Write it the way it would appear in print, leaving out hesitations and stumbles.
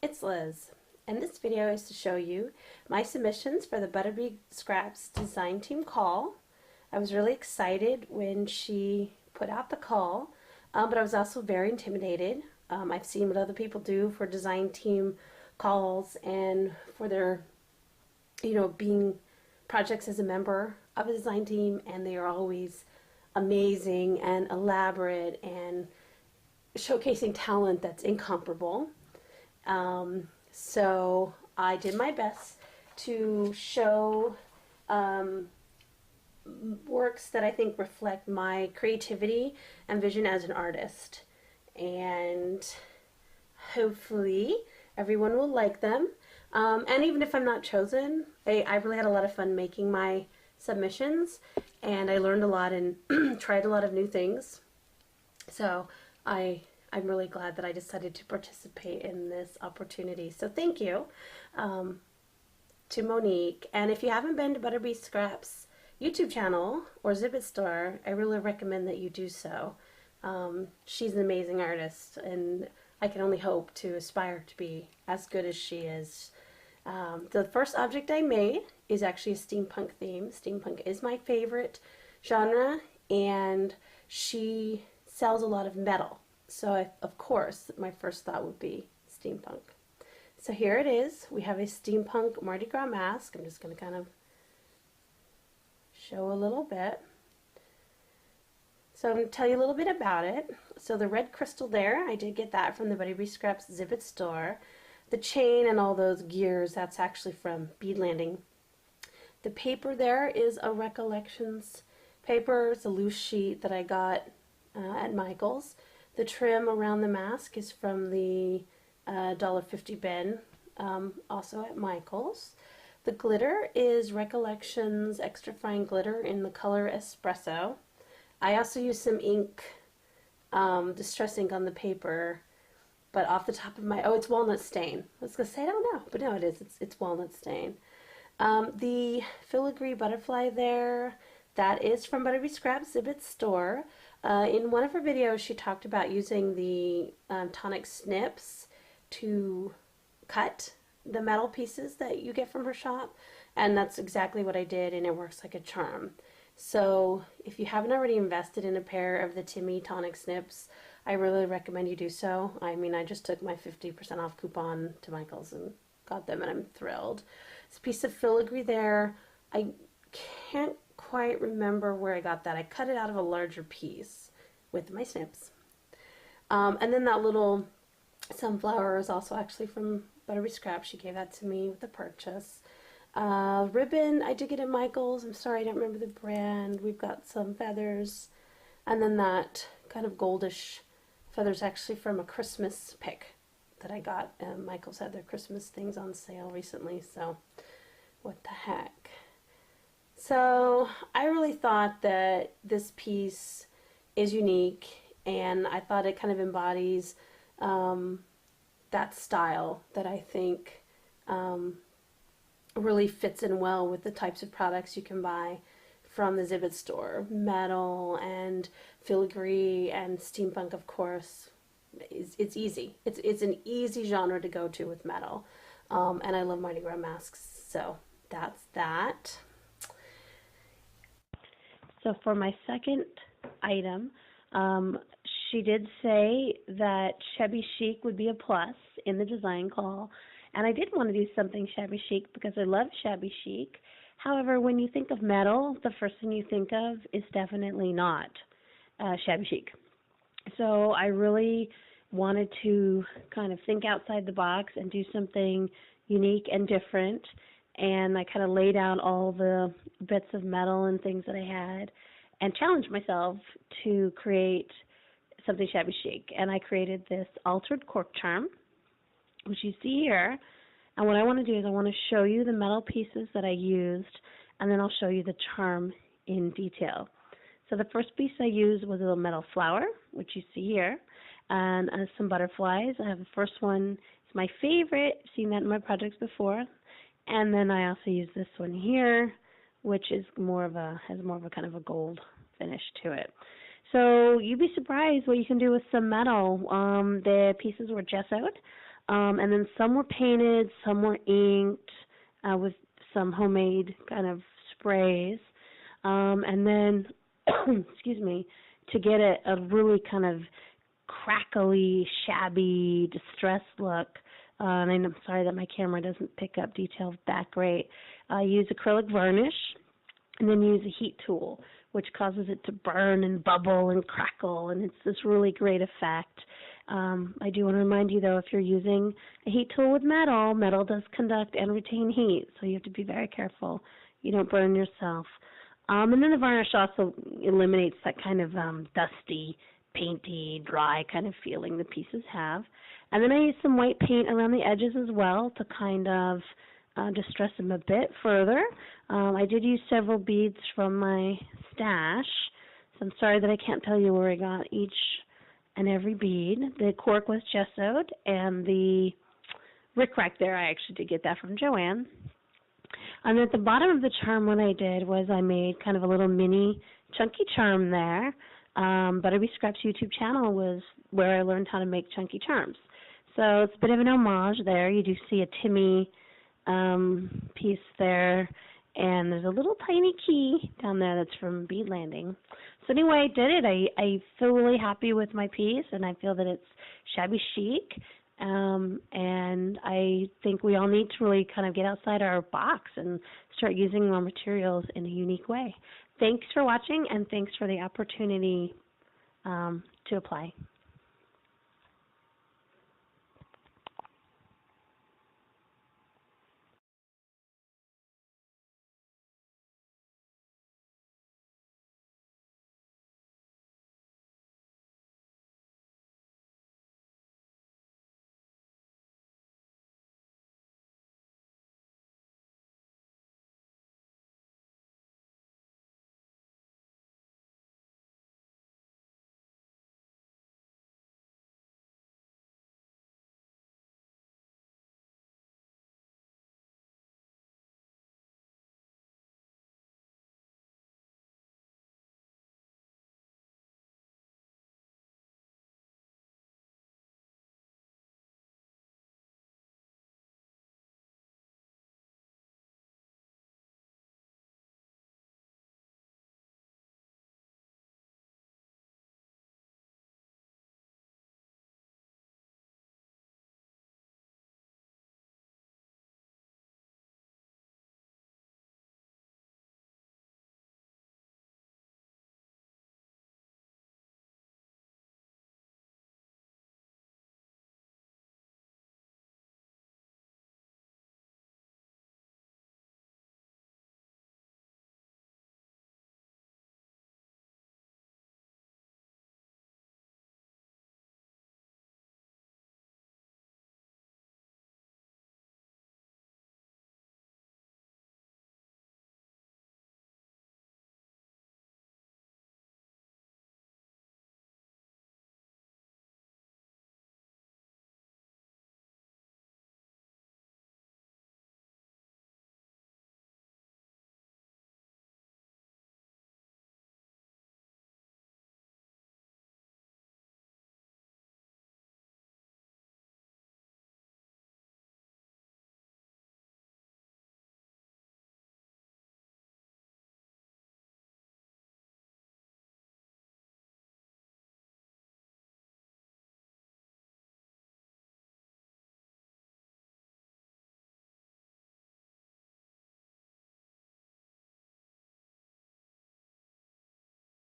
it's Liz, and this video is to show you my submissions for the Butterbee Scraps design team call. I was really excited when she put out the call, but I was also very intimidated. I've seen what other people do for design team calls and for their, being projects as a member of a design team, and they are always amazing and elaborate and showcasing talent that's incomparable. So I did my best to show works that I think reflect my creativity and vision as an artist. And hopefully everyone will like them. And even if I'm not chosen, I really had a lot of fun making my submissions, and I learned a lot and tried a lot of new things. So I'm really glad that I decided to participate in this opportunity. So thank you to Monique. And if you haven't been to Butterbee Scraps YouTube channel or Zibbet store, I really recommend that you do so. She's an amazing artist, and I can only hope to aspire to be as good as she is. The first object I made is actually a steampunk theme. Steampunk is my favorite genre, and she sells a lot of metal. So of course, my first thought would be steampunk. So here it is. We have a steampunk Mardi Gras mask. I'm just going to kind of show a little bit. So I'm going to tell you a little bit about it. So the red crystal there, I did get that from the Butterbee Scraps Zibbet store. The chain and all those gears, that's actually from Bead Landing. The paper there is a Recollections paper. It's a loose sheet that I got at Michael's. The trim around the mask is from the $1.50 bin, also at Michael's. The glitter is Recollections Extra Fine Glitter in the color Espresso. I also used some ink, distress ink on the paper, but off the top of my, it's walnut stain. I was going to say, I don't know, but no, it is. It's walnut stain. The filigree butterfly there, that is from Butterbee Scraps Zibbet store. In one of her videos, she talked about using the tonic snips to cut the metal pieces that you get from her shop, and that's exactly what I did, and it works like a charm. So if you haven't already invested in a pair of the Timmy tonic snips, I really recommend you do so. I mean, I just took my 50% off coupon to Michael's and got them, and I'm thrilled. This piece of filigree there, I can't quite remember where I got that. I cut it out of a larger piece with my snips. And then that little sunflower is also actually from Butterbee Scrap. She gave that to me with the purchase. Ribbon, I did get at Michael's. I'm sorry, I don't remember the brand. We've got some feathers. And then that kind of goldish feathers actually from a Christmas pick that I got. Michael's had their Christmas things on sale recently, so what the heck. So I really thought that this piece is unique, and I thought it kind of embodies that style that I think really fits in well with the types of products you can buy from the Zibbet store. Metal and filigree and steampunk, of course. It's easy. It's an easy genre to go to with metal. And I love Mardi Gras masks, so that's that. So for my second item, she did say that shabby chic would be a plus in the design call. And I did want to do something shabby chic because I love shabby chic. However, when you think of metal, the first thing you think of is definitely not shabby chic. So I really wanted to kind of think outside the box and do something unique and different. And I kind of laid out all the bits of metal and things that I had and challenged myself to create something shabby chic. And I created this altered cork charm, which you see here. And what I want to do is I want to show you the metal pieces that I used, and then I'll show you the charm in detail. So the first piece I used was a little metal flower, which you see here, and some butterflies. I have the first one. It's my favorite. I've seen that in my projects before. And then I also use this one here, which is has more of a kind of a gold finish to it. So you'd be surprised what you can do with some metal. The pieces were gessoed. And then some were painted, some were inked with some homemade kind of sprays. And then, excuse me, to get a really kind of crackly, shabby, distressed look, and I'm sorry that my camera doesn't pick up details that great, I use acrylic varnish and then use a heat tool, which causes it to burn and bubble and crackle, and it's this really great effect. I do want to remind you, though, if you're using a heat tool with metal, metal does conduct and retain heat, so you have to be very careful you don't burn yourself. And then the varnish also eliminates that kind of dusty, painty, dry kind of feeling the pieces have. And then I use some white paint around the edges as well to kind of distress them a bit further. I did use several beads from my stash, so I'm sorry that I can't tell you where I got each and every bead. The cork was gessoed, and the rickrack there, I actually did get that from Joanne. And at the bottom of the charm, what I did was I made kind of a little mini chunky charm there. Butterbee Scraps YouTube channel was where I learned how to make chunky charms. So it's a bit of an homage there. You do see a Timmy piece there, and there's a little tiny key down there that's from Bead Landing. So anyway, I did it. I feel really happy with my piece, and I feel that it's shabby chic. And I think we all need to really kind of get outside our box and start using more materials in a unique way. Thanks for watching, and thanks for the opportunity to apply.